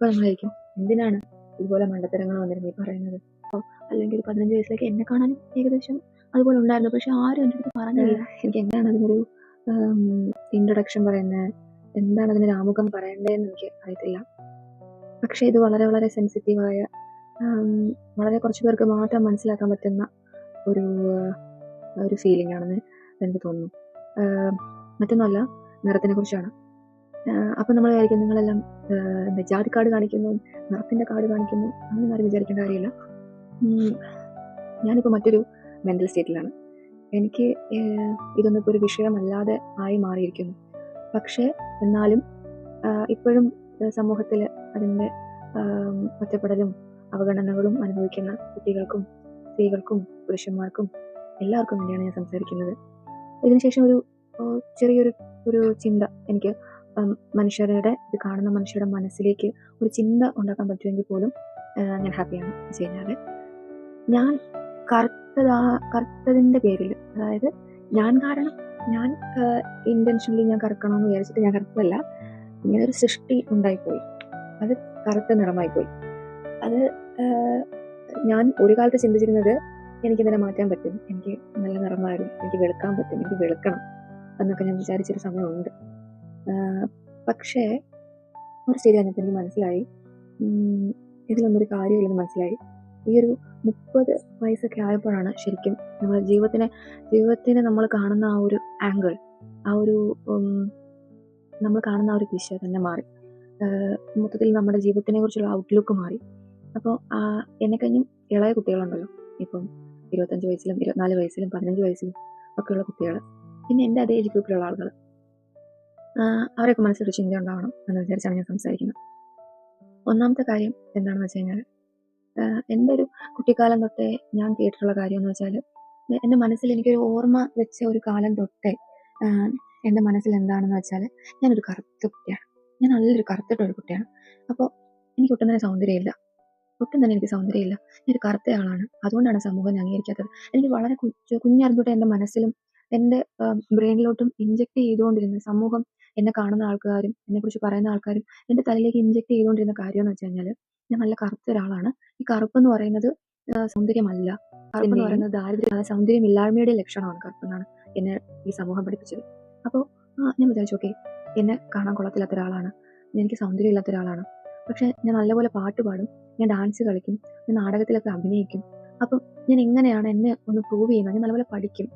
അപ്പോൾ നമ്മളായിരിക്കും എന്തിനാണ് ഇതുപോലെ മണ്ടത്തരങ്ങൾ വന്നിരുന്നു ഈ പറയുന്നത്. അല്ലെങ്കിൽ ഒരു 15 വയസ്സിലേക്ക് എന്നെ കാണാനും ഏകദേശം അതുപോലെ ഉണ്ടായിരുന്നു. പക്ഷെ ആരും എൻ്റെ അടുത്ത് പറഞ്ഞില്ല എനിക്ക് എന്താണ് അതിനൊരു ഇൻട്രൊഡക്ഷൻ പറയുന്നത്, എന്താണ് അതിനൊരു ആമുഖം പറയേണ്ടതെന്ന് എനിക്ക് അറിയത്തില്ല. പക്ഷെ ഇത് വളരെ വളരെ സെൻസിറ്റീവായ, വളരെ കുറച്ച് പേർക്ക് മാത്രം മനസ്സിലാക്കാൻ പറ്റുന്ന ഒരു ഒരു ഫീലിംഗ് ആണെന്ന് എനിക്ക് തോന്നുന്നു. മറ്റൊന്നുമല്ല, നിറത്തിനെ കുറിച്ചാണ്. അപ്പം നമ്മൾ വിചാരിക്കും നിങ്ങളെല്ലാം ജാതി കാർഡ് കാണിക്കുന്നു, നിറത്തിൻ്റെ കാർഡ് കാണിക്കുന്നു, അങ്ങനെ ആരും വിചാരിക്കേണ്ട കാര്യമില്ല. ഞാനിപ്പോൾ മറ്റൊരു മെൻ്റൽ സ്റ്റേറ്റിലാണ്. എനിക്ക് ഇതൊന്നും ഇപ്പോൾ ഒരു വിഷയമല്ലാതെ ആയി മാറിയിരിക്കുന്നു. പക്ഷേ എന്നാലും ഇപ്പോഴും സമൂഹത്തിൽ അതിൻ്റെ ഒറ്റപ്പെടലും അവഗണനകളും അനുഭവിക്കുന്ന കുട്ടികൾക്കും സ്ത്രീകൾക്കും പുരുഷന്മാർക്കും എല്ലാവർക്കും വേണ്ടിയാണ് ഞാൻ സംസാരിക്കുന്നത്. ഇതിനുശേഷം ഒരു ചെറിയൊരു ചിന്ത എനിക്ക് മനുഷ്യരുടെ ഇത് കാണുന്ന മനുഷ്യരുടെ മനസ്സിലേക്ക് ഒരു ചിന്ത ഉണ്ടാക്കാൻ പറ്റുമെങ്കിൽ പോലും ഞാൻ ഹാപ്പിയാണ്. വെച്ച് കഴിഞ്ഞാൽ ഞാൻ കറുത്തതിൻ്റെ പേരിൽ, അതായത് ഞാൻ കാരണം, ഞാൻ ഇൻറ്റൻഷനലി ഞാൻ കറുക്കണമെന്ന് വിചാരിച്ചിട്ട് ഞാൻ കറുത്തതല്ല, ഇങ്ങനെ ഒരു സൃഷ്ടി ഉണ്ടായിപ്പോയി, അത് കറുത്ത നിറമായിപ്പോയി. അത് ഞാൻ ഒരു കാലത്ത് ചിന്തിച്ചിരുന്നത് എനിക്കിതിനെ മാറ്റാൻ പറ്റും, എനിക്ക് നല്ല നിറം വരും, എനിക്ക് വെളുക്കാൻ പറ്റും, എനിക്ക് വെളുക്കണം എന്നൊക്കെ ഞാൻ വിചാരിച്ചൊരു സമയമുണ്ട്. പക്ഷേ ഒരു സ്റ്റേജ് കഴിഞ്ഞപ്പോൾ എനിക്ക് മനസ്സിലായി ഇതിലൊന്നൊരു കാര്യമില്ലെന്ന് മനസ്സിലായി. ഈ ഒരു 30 വയസ്സൊക്കെ ആയപ്പോഴാണ് ശരിക്കും നമ്മുടെ ജീവിതത്തിനെ നമ്മൾ കാണുന്ന ആ ഒരു ആംഗിൾ, ആ ഒരു നമ്മൾ കാണുന്ന ആ ഒരു ദിശ തന്നെ മാറി. മൊത്തത്തിൽ നമ്മുടെ ജീവിതത്തിനെ കുറിച്ചുള്ള ഔട്ട്ലുക്ക് മാറി. അപ്പോൾ എന്നെ കഴിഞ്ഞും ഇളയ കുട്ടികളുണ്ടല്ലോ, ഇപ്പം 25 വയസ്സിലും 24 വയസ്സിലും 15 വയസ്സിലും ഒക്കെയുള്ള കുട്ടികൾ, പിന്നെ എൻ്റെ അതേ ഏജ് ഗ്രൂപ്പിലുള്ള ആളുകൾ, അവരൊക്കെ മനസ്സിലൊരു ചിന്ത ഉണ്ടാവണം എന്ന് വിചാരിച്ചാണ് ഞാൻ സംസാരിക്കുന്നത്. ഒന്നാമത്തെ കാര്യം എന്താണെന്ന് വെച്ച് കഴിഞ്ഞാൽ, എൻ്റെ ഒരു കുട്ടിക്കാലം തൊട്ടേ ഞാൻ കേട്ടിട്ടുള്ള കാര്യം എന്ന് വെച്ചാൽ, എൻ്റെ മനസ്സിൽ എനിക്കൊരു ഓർമ്മ വെച്ച ഒരു കാലം തൊട്ടേ എൻ്റെ മനസ്സിൽ എന്താണെന്ന് വെച്ചാൽ, ഞാനൊരു കറുത്ത കുട്ടിയാണ്, ഞാൻ നല്ലൊരു കറുത്തിട്ടൊരു കുട്ടിയാണ്. അപ്പോൾ എനിക്ക് ഒട്ടും തന്നെ സൗന്ദര്യമില്ല, എനിക്ക് സൗന്ദര്യമില്ല, ഞാനൊരു കറുത്ത ആളാണ്, അതുകൊണ്ടാണ് സമൂഹം ഞാൻ അംഗീകരിക്കാത്തത്. എനിക്ക് വളരെ കുഞ്ഞായിരുന്നു തൊട്ട് എൻ്റെ മനസ്സിലും എൻ്റെ ബ്രെയിനിലോട്ടും ഇൻജെക്ട് ചെയ്തുകൊണ്ടിരുന്ന, സമൂഹം എന്നെ കാണുന്ന ആൾക്കാരും എന്നെക്കുറിച്ച് പറയുന്ന ആൾക്കാരും എൻ്റെ തലയിലേക്ക് ഇൻജെക്ട് ചെയ്തുകൊണ്ടിരുന്ന കാര്യം എന്ന് വെച്ച് കഴിഞ്ഞാൽ, ഞാൻ നല്ല കറുത്ത ഒരാളാണ്. ഈ കറുപ്പെന്ന് പറയുന്നത് സൗന്ദര്യമല്ല, കറുപ്പെന്ന് പറയുന്നത് ദാരിദ്ര്യം, സൗന്ദര്യമില്ലായ്മയുടെ ലക്ഷണമാണ് കറുപ്പെന്നാണ് എന്നെ ഈ സമൂഹം പഠിപ്പിച്ചത്. അപ്പോൾ ഞാൻ വിചാരിച്ചു, ഓക്കെ, എന്നെ കാണാൻ കൊള്ളത്തില്ലാത്ത ഒരാളാണ്, എനിക്ക് സൗന്ദര്യം ഇല്ലാത്ത ഒരാളാണ്, പക്ഷെ ഞാൻ നല്ലപോലെ പാട്ട് പാടും, ഞാൻ ഡാൻസ് കളിക്കും, ഞാൻ നാടകത്തിലൊക്കെ അഭിനയിക്കും. അപ്പം ഞാൻ എങ്ങനെയാണ് എന്നെ ഒന്ന് പ്രൂവ് ചെയ്യുന്നത്? ഞാൻ നല്ലപോലെ പഠിക്കും,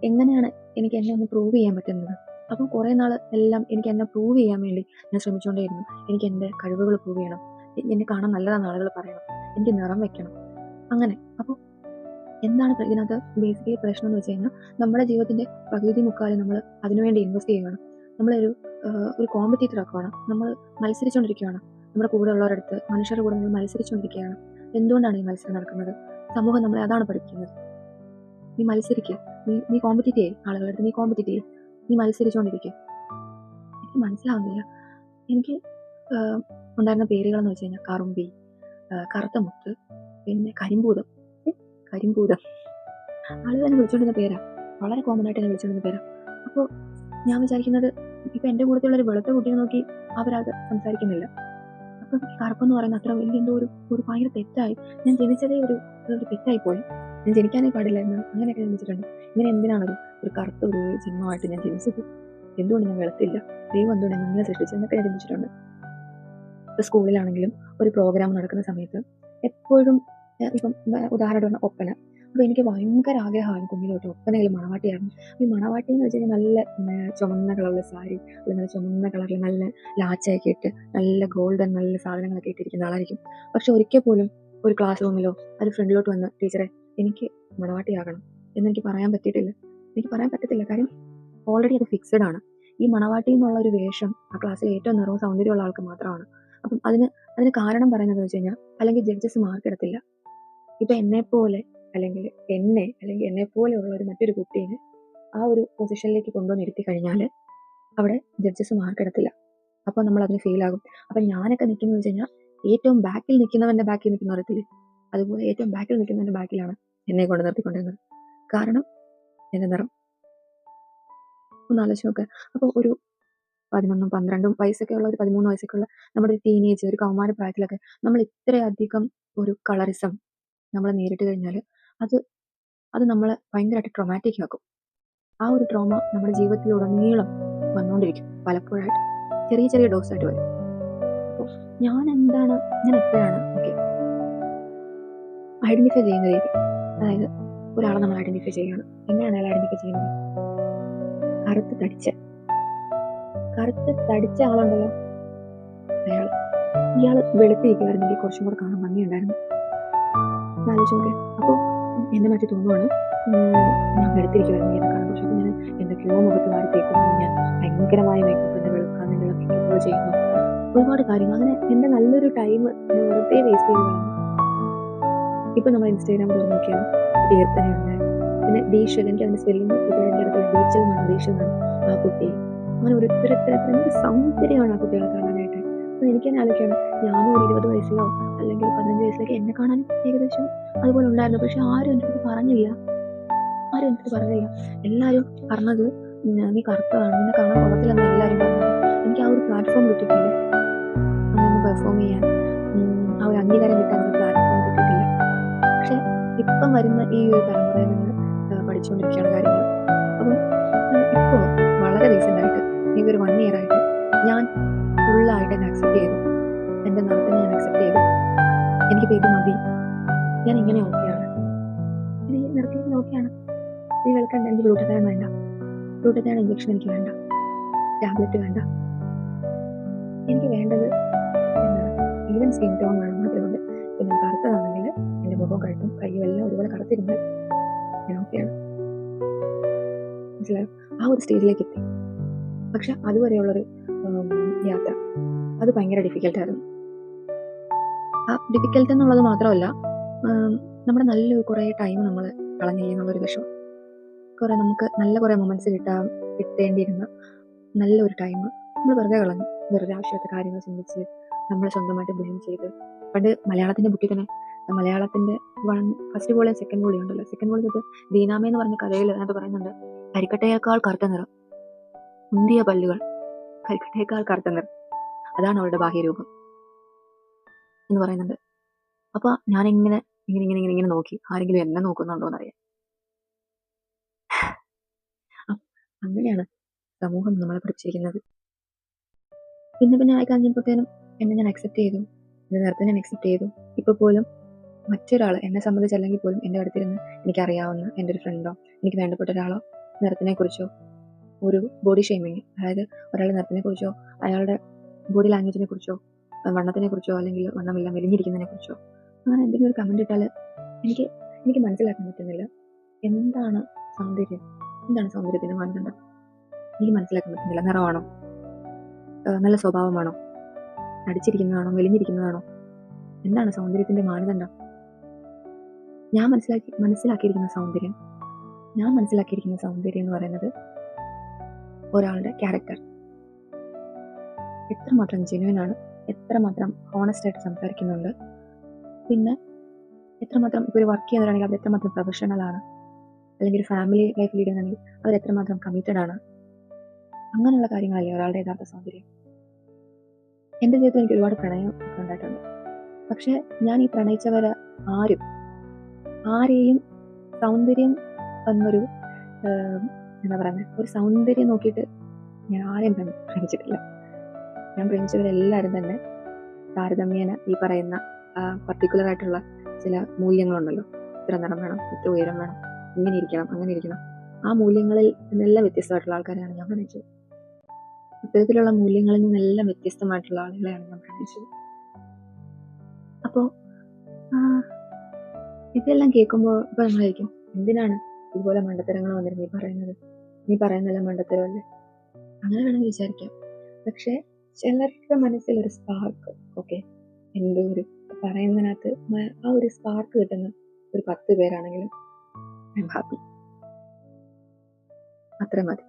എങ്ങനെയാണ് എനിക്ക് എന്നെ ഒന്ന് പ്രൂവ് ചെയ്യാൻ പറ്റുന്നത്? അപ്പം കുറേ നാൾ എല്ലാം എനിക്ക് എന്നെ പ്രൂവ് ചെയ്യാൻ വേണ്ടി ഞാൻ ശ്രമിച്ചുകൊണ്ടേയിരുന്നു. എനിക്ക് എൻ്റെ കഴിവുകൾ പ്രൂവ് ചെയ്യണം, എന്നെ കാണാൻ നല്ലതാണെന്ന് ആളുകൾ പറയണം, എനിക്ക് നിറം വെക്കണം, അങ്ങനെ. അപ്പോൾ എന്താണ് ഇതിനകത്ത് ബേസിക്കലി പ്രശ്നം എന്ന് വെച്ച് കഴിഞ്ഞാൽ, നമ്മുടെ ജീവിതത്തിൻ്റെ പകുതി മുക്കാലും നമ്മൾ അതിനുവേണ്ടി ഇൻവെസ്റ്റ് ചെയ്യുകയാണ്. നമ്മളൊരു കോമ്പറ്റീറ്റർ ആക്കുകയാണ്, നമ്മൾ മത്സരിച്ചുകൊണ്ടിരിക്കുകയാണ് നമ്മുടെ കൂടെ ഉള്ളവരടുത്ത്, മനുഷ്യരുടെ കൂടെ നമ്മൾ മത്സരിച്ചുകൊണ്ടിരിക്കുകയാണ്. എന്തുകൊണ്ടാണ് ഈ മത്സരം നടക്കുന്നത്? സമൂഹം നമ്മളെ അതാണ് പഠിപ്പിക്കുന്നത്. നീ മത്സരിക്കുക, നീ കോമ്പറ്റീറ്റ് ചെയ്യും, ആളുകളുടെ അടുത്ത് നീ കോമ്പറ്റീറ്റ് ചെയ്യും, നീ മത്സരിച്ചുകൊണ്ടിരിക്കുക. എനിക്ക് മനസ്സിലാവുന്നില്ല. എനിക്ക് ഉണ്ടായിരുന്ന പേരുകളെന്ന് വെച്ച് കഴിഞ്ഞാൽ കറുമ്പി, കറുത്ത മുത്ത്, പിന്നെ കരിമ്പൂതം. ആളുകൾ എന്നെ വിളിച്ചുകൊണ്ടിരുന്ന പേരാ, വളരെ കോമൺ ആയിട്ട് എന്നെ വിളിച്ചുകൊണ്ടിരുന്ന പേരാ. അപ്പോൾ ഞാൻ വിചാരിക്കുന്നത്, ഇപ്പം എൻ്റെ കൂട്ടത്തിലുള്ളൊരു വെളുത്ത കുട്ടിയെ നോക്കി അവരത് സംസാരിക്കുന്നില്ല. അപ്പം കറുപ്പെന്ന് പറയുന്ന അത്ര വലിയ എന്തോ ഒരു ഭയങ്കര തെറ്റായി, ഞാൻ ജനിച്ചതേ ഒരു തെറ്റായിപ്പോയി, ഞാൻ ജനിക്കാനേ പാടില്ലായിരുന്നു, അങ്ങനെയൊക്കെ ചിന്തിച്ചിട്ടുണ്ട്. ഇങ്ങനെ എന്തിനാണ് ഒരു കറുത്ത ഒരു ജന്മമായിട്ട് ഞാൻ ജനിച്ചത്? എന്തുകൊണ്ട് ഞാൻ വെളുത്തില്ല? ദൈവം എന്തുകൊണ്ട് എന്നെ ഇങ്ങനെ സൃഷ്ടിച്ചതെന്നൊക്കെ ഞാൻ ചിന്തിച്ചിട്ടുണ്ട്. ഇപ്പോൾ സ്കൂളിലാണെങ്കിലും ഒരു പ്രോഗ്രാം നടക്കുന്ന സമയത്ത് എപ്പോഴും ഇപ്പം ഉദാഹരണം പറഞ്ഞാൽ ഒപ്പന. അപ്പോൾ എനിക്ക് ഭയങ്കര ആഗ്രഹമാണ് കുഞ്ഞിലെ തൊട്ട് ഒപ്പനയിൽ മണവാട്ടിയായിരുന്നു. ഈ മണവാട്ടി എന്ന് വെച്ച് കഴിഞ്ഞാൽ നല്ല ചുമന്ന കളറിലെ സാരി, അല്ലെങ്കിൽ ചുമന്ന കളറിൽ നല്ല ലാച്ചയൊക്കെ ഇട്ട് നല്ല ഗോൾഡൻ നല്ല സാധനങ്ങളൊക്കെ ഇട്ടിരിക്കുന്ന ആളായിരിക്കും. പക്ഷെ ഒരിക്കൽ പോലും ഒരു ക്ലാസ് റൂമിലോ അത് ഫ്രണ്ടിലോട്ട് വന്ന് ടീച്ചറെ എനിക്ക് മണവാട്ടിയാകണം എന്നെനിക്ക് പറയാൻ പറ്റിയിട്ടില്ല. എനിക്ക് പറയാൻ പറ്റത്തില്ല, കാര്യം ഓൾറെഡി അത് ഫിക്സഡ് ആണ്. ഈ മണവാട്ടി എന്നുള്ള ഒരു വേഷം ആ ക്ലാസ്സിൽ ഏറ്റവും നിറവും സൗന്ദര്യമുള്ള ആൾക്ക് മാത്രമാണ്. അപ്പം അതിന് കാരണം പറയുന്നത് വെച്ച് കഴിഞ്ഞാൽ, അല്ലെങ്കിൽ ജഡ്ജസ് മാർക്ക് ഇടത്തില്ല. ഇപ്പം എന്നെപ്പോലെ അല്ലെങ്കിൽ എന്നെപ്പോലെയുള്ള ഒരു മറ്റൊരു കുട്ടീനെ ആ ഒരു പൊസിഷനിലേക്ക് കൊണ്ടുവന്ന് ഇരുത്തി കഴിഞ്ഞാൽ അവിടെ ജഡ്ജസ് മാർക്ക് ഇടത്തില്ല. അപ്പോൾ നമ്മൾ അതിന് ഫെയിൽ ആകും. അപ്പം ഞാനൊക്കെ നിൽക്കുന്നത് വെച്ച് കഴിഞ്ഞാൽ, ഏറ്റവും ബാക്കിൽ നിൽക്കുന്നവൻ്റെ ബാക്കിൽ നിൽക്കുന്ന അറിയത്തില്ലേ, അതുപോലെ ഏറ്റവും ബാക്കിൽ നിൽക്കുന്നവൻ്റെ ബാക്കിലാണ് എന്നെ കൊണ്ട് നിർത്തിക്കൊണ്ടിരുന്നത്. കാരണം എൻ്റെ നിറം. ഒന്ന് ആലോചിച്ച് നോക്ക്. അപ്പോൾ 11-12 വയസ്സൊക്കെ ഉള്ള, ഒരു 13 വയസ്സൊക്കെ ഉള്ള നമ്മുടെ ഒരു ടീനേജ്, ഒരു കൗമാര പ്രായത്തിലൊക്കെ നമ്മൾ ഇത്രയധികം ഒരു കളറിസം നമ്മൾ നേരിട്ട് കഴിഞ്ഞാൽ അത് അത് നമ്മളെ ഭയങ്കരമായിട്ട് ട്രോമാറ്റിക് ആക്കും. ആ ഒരു ട്രോമ നമ്മുടെ ജീവിതത്തിലുടനീളം വന്നുകൊണ്ടിരിക്കും. പലപ്പോഴായിട്ട് ചെറിയ ചെറിയ ഡോസായിട്ട് വരും. അപ്പോൾ ഞാൻ എപ്പോഴാണ് ഐഡന്റിഫൈ ചെയ്യുന്ന രീതി, അതായത് ഒരാളെ നമ്മൾ ഐഡന്റിഫൈ ചെയ്യുകയാണ്. എങ്ങനെയാണ് അയാൾ ഐഡന്റിഫൈ ചെയ്യുന്നത്? കറുത്ത് തടിച്ച ആളുണ്ടല്ലോ, ഇയാൾ വെളുത്തിരിക്കുമായിരുന്നെങ്കിൽ കുറച്ചും കൂടെ കാണാൻ ഭംഗിയുണ്ടായിരുന്നു. ആലോചിച്ച് നോക്കെ. അപ്പോൾ എന്നെ മാറ്റി തോന്നുവാണ്, ഞാൻ വെളുത്തിരിക്കുമായിരുന്നെങ്കിൽ എന്നെ കാണാൻ കുറച്ച്. അപ്പോൾ ഞാൻ എന്തൊക്കെയോ മുഖത്ത് വാരി തേക്കുന്നു, ഞാൻ ഭയങ്കരമായ മേക്കപ്പ്, എന്നെ വെളുക്കാൻ വേണ്ടിയുള്ള മേക്കപ്പുകൾ ചെയ്യുന്നു, ഒരുപാട് കാര്യങ്ങൾ. അങ്ങനെ എൻ്റെ നല്ലൊരു ടൈം ഞാൻ വെറുതെ വേസ്റ്റ് ചെയ്യുകയാണ്. ഇപ്പം നമ്മൾ ഇൻസ്റ്റാഗ്രാം തുറന്ന് നോക്കിയാൽ കീർത്തനയുണ്ട്, പിന്നെ ഡീഷൽ, എനിക്ക് അതിൻ്റെ സ്പെല്ലിംഗ് കുട്ടികളുടെ ഡീച്ചൽ എന്നാണ് ആ കുട്ടി. അങ്ങനെ ഓരോരുത്തരൊക്കെ എന്ത് സൗന്ദര്യമാണ് ആ കുട്ടികളെ കാണാനായിട്ട്. അപ്പോൾ എനിക്ക് തന്നെ ആലോചിക്കുകയാണ്, ഞാനും ഒരു 20 വയസ്സിലോ അല്ലെങ്കിൽ 15 വയസ്സിലൊക്കെ എന്നെ കാണാൻ ഏകദേശം അതുപോലെ ഉണ്ടായിരുന്നു. പക്ഷെ ആരും എൻ്റെ അടുത്ത് പറഞ്ഞില്ല. എല്ലാവരും പറഞ്ഞത് നീ കറുത്തതാണ്, നിന്നെ കാണാൻ കൊള്ളത്തില്ലെന്ന് എല്ലാവരും പറഞ്ഞത്. എനിക്ക് ആ ഒരു പ്ലാറ്റ്ഫോം കിട്ടിയിട്ടില്ല, അങ്ങനെ പെർഫോം ചെയ്യാൻ, ആ ഒരു അംഗീകാരം കിട്ടാനുള്ള പ്ലാറ്റ്ഫോം കിട്ടിയിട്ടില്ല. പക്ഷെ ഇപ്പം വരുന്ന ഈ ഒരു തലമുറയിൽ നിന്ന് പഠിച്ചുകൊണ്ടിരിക്കുകയാണ് കാര്യങ്ങൾ. അപ്പം ഇപ്പോൾ വളരെ റീസെൻ്റായിട്ട്, ഈ ഒരു 1 year ആയിട്ട് ഞാൻ ഫുള്ളായിട്ട് എന്നെ അക്സെപ്റ്റ് ചെയ്തു. എൻ്റെ നിറത്തിനെ ഞാൻ അക്സെപ്റ്റ് ചെയ്തു. എനിക്കിപ്പോൾ ഇത് മതി, ഞാൻ ഇങ്ങനെ ഓക്കെയാണ്, ഇത് ഈ നിറത്തിൽ ഓക്കെയാണ്. നീ വെളുക്കണ്ട, എനിക്ക് ഗ്ലൂട്ടത്തൈൻ വേണ്ട, ഗ്ലൂട്ടത്തൈൻ ഇഞ്ചക്ഷൻ എനിക്ക് വേണ്ട, ടാബ്ലറ്റ് വേണ്ട. എനിക്ക് വേണ്ടത് എന്താണ്? ഈവൻ സ്കിൻ ടോൺ വേണം. അതുകൊണ്ട് പിന്നെ കറുത്തതാണെങ്കിൽ എൻ്റെ മുഖം കഴുത്തും കയ്യും എല്ലാം ഒരുപോലെ കറുത്തിരുന്നാൽ ഞാൻ ഓക്കെയാണ്. മനസ്സിലായോ? ആ ഒരു സ്റ്റേജിലേക്ക് എത്തി. പക്ഷെ അതുവരെയുള്ളൊരു യാത്ര അത് ഭയങ്കര ഡിഫിക്കൽട്ടായിരുന്നു. ആ ഡിഫിക്കൽട്ട് എന്നുള്ളത് മാത്രമല്ല, നമ്മുടെ നല്ലൊരു കുറേ ടൈം നമ്മൾ കളഞ്ഞെന്നുള്ളൊരു വിഷമം. നമുക്ക് നല്ല കുറേ മൊമെന്റ്സ് കിട്ടേണ്ടിയിരുന്ന നല്ലൊരു ടൈം നമ്മൾ വെറുതെ കളഞ്ഞു. വെറുതെ ആവശ്യമായിട്ട് കാര്യങ്ങൾ ചിന്തിച്ച് നമ്മൾ സ്വന്തമായിട്ട് ബ്ലെയിം ചെയ്ത്. പണ്ട് മലയാളത്തിൻ്റെ ബുക്കിൽ തന്നെ, മലയാളത്തിൻ്റെ ഫസ്റ്റ് വോളിയം സെക്കൻഡ് വോളിയം ഉണ്ടല്ലോ, സെക്കൻഡ് വോളിയം തൊട്ട് ദീനാമ എന്ന് പറഞ്ഞ കഥയിൽ അതിനകത്ത് പറയുന്നുണ്ട്, കരിക്കട്ടയേക്കാൾ കറുത്ത നിറം, മുന്തിയ പല്ലുകൾ, കരിക്കട്ടയേക്കാൾ കറുത്ത നിറം, അതാണ് അവളുടെ ബാഹ്യരൂപം എന്ന് പറയുന്നുണ്ട്. അപ്പോൾ ഞാനിങ്ങനെ ഇങ്ങനെ നോക്കി, ആരെങ്കിലും എന്നെ നോക്കുന്നുണ്ടോയെന്നറിയാം. അങ്ങനെയാണ് സമൂഹം നമ്മളെ പഠിപ്പിച്ചിരിക്കുന്നത്. പിന്നെ ആയി കഴിഞ്ഞപ്പോഴത്തേനും എന്നെ ഞാൻ അക്സെപ്റ്റ് ചെയ്തു, എൻ്റെ നിറത്തിനെ ഞാൻ അക്സെപ്റ്റ് ചെയ്തു. ഇപ്പോൾ പോലും മറ്റൊരാൾ എന്നെ സംബന്ധിച്ചല്ലെങ്കിൽ പോലും എൻ്റെ അടുത്തിരുന്ന് എനിക്കറിയാവുന്ന എൻ്റെ ഒരു ഫ്രണ്ടോ എനിക്ക് വേണ്ടപ്പെട്ട ഒരാളോ നിറത്തിനെക്കുറിച്ചോ ഒരു ബോഡി ഷെയ്മിങ്, അതായത് ഒരാളുടെ നിറത്തിനെക്കുറിച്ചോ അയാളുടെ ബോഡി ലാംഗ്വേജിനെ കുറിച്ചോ വണ്ണത്തിനെ കുറിച്ചോ അല്ലെങ്കിൽ വണ്ണമില്ല മെലിഞ്ഞിരിക്കുന്നതിനെ കുറിച്ചോ അങ്ങനെ എന്തെങ്കിലും ഒരു കമൻറ്റ് ഇട്ടാൽ എനിക്ക് മനസ്സിലാക്കാൻ പറ്റുന്നില്ല എന്താണ് സൗന്ദര്യം, എന്താണ് സൗന്ദര്യത്തിൻ്റെ മാനദണ്ഡം. എനിക്ക് മനസ്സിലാക്കാൻ പറ്റുന്നില്ല. നിറമാണോ, നല്ല സ്വഭാവമാണോ, അടിച്ചിരിക്കുന്നതാണോ, മെലിഞ്ഞിരിക്കുന്നതാണോ, എന്താണ് സൗന്ദര്യത്തിൻ്റെ മാനദണ്ഡം? ഞാൻ മനസ്സിലാക്കിയിരിക്കുന്ന സൗന്ദര്യം എന്ന് പറയുന്നത് ഒരാളുടെ ക്യാരക്ടർ എത്രമാത്രം ജെന്യുവനാണ്, എത്രമാത്രം ഹോണസ്റ്റായിട്ട് സംസാരിക്കുന്നുണ്ട്, പിന്നെ എത്രമാത്രം ഇപ്പോൾ ഒരു വർക്ക് ചെയ്യുന്നവരാണെങ്കിൽ അവർ എത്രമാത്രം പ്രൊഫഷണലാണ്, അല്ലെങ്കിൽ ഒരു ഫാമിലി ലൈഫ് ലീഡ് ചെയ്യുകയാണെങ്കിൽ അവർ എത്രമാത്രം കമ്മിറ്റഡ് ആണ്. അങ്ങനെയുള്ള കാര്യങ്ങളല്ലേ ഒരാളുടെ യഥാർത്ഥ സൗന്ദര്യം. എൻ്റെ ജീവിതത്തിൽ എനിക്ക് ഒരുപാട് പ്രണയം ഒക്കെ ഉണ്ടായിട്ടുണ്ട്. പക്ഷെ ഞാൻ ഈ പ്രണയിച്ചവരെ ആരെയും സൗന്ദര്യം എന്നൊരു എന്താ പറയുന്നത്, ഒരു സൗന്ദര്യം നോക്കിയിട്ട് ഞാൻ ആരെയും പ്രേമിച്ചിട്ടില്ല. ഞാൻ പ്രേമിച്ചവരെല്ലാവരും തന്നെ താരതമ്യേന ഈ പറയുന്ന പർട്ടിക്കുലർ ആയിട്ടുള്ള ചില മൂല്യങ്ങളുണ്ടല്ലോ, ഇത്ര നിറം വേണം, ഇത്ര ഉയരം വേണം, ഇങ്ങനെ ഇരിക്കണം, അങ്ങനെ ഇരിക്കണം, ആ മൂല്യങ്ങളിൽ നിന്നെല്ലാം വ്യത്യസ്തമായിട്ടുള്ള ആൾക്കാരെയാണ് ഞാൻ പ്രണയിച്ചത്. ഇത്തരത്തിലുള്ള മൂല്യങ്ങളിൽ നിന്നെല്ലാം വ്യത്യസ്തമായിട്ടുള്ള ആളുകളെയാണ് ഞാൻ പ്രണയിച്ചത്. അപ്പോൾ ഇതെല്ലാം കേൾക്കുമ്പോൾ ഇപ്പോൾ നമ്മളായിരിക്കും, എന്തിനാണ് ഇതുപോലെ മണ്ടത്തരങ്ങൾ വന്നിരുന്നത്, നീ പറയുന്നതെല്ലാം മണ്ടത്തരമല്ലേ, അങ്ങനെ വേണമെങ്കിൽ വിചാരിക്കാം. പക്ഷെ ചിലരുടെ മനസ്സിലൊരു സ്പാർക്ക്, എന്തോ ഒരു പറയുന്നതിനകത്ത് ആ ഒരു സ്പാർക്ക് കിട്ടുന്ന ഒരു 10 പേരാണെങ്കിലും ഐ എം ഹാപ്പി. അത്ര മതി.